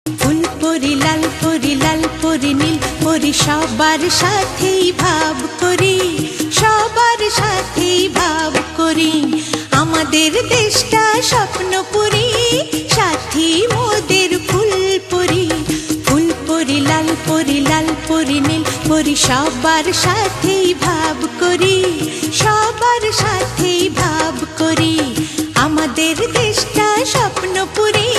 ফুলপরি লাল পরি নীল পরি সবার সাথেই ভাব করি, সবার সাথেই ভাব করি। আমাদের দেশটা স্বপ্নপুরী, সাথী মোদের ফুলপরি। ফুলপরি লাল পরি নীল পরি সবার সাথেই ভাব করি, সবার সাথেই ভাব করি। আমাদের দেশটা স্বপ্নপুরী,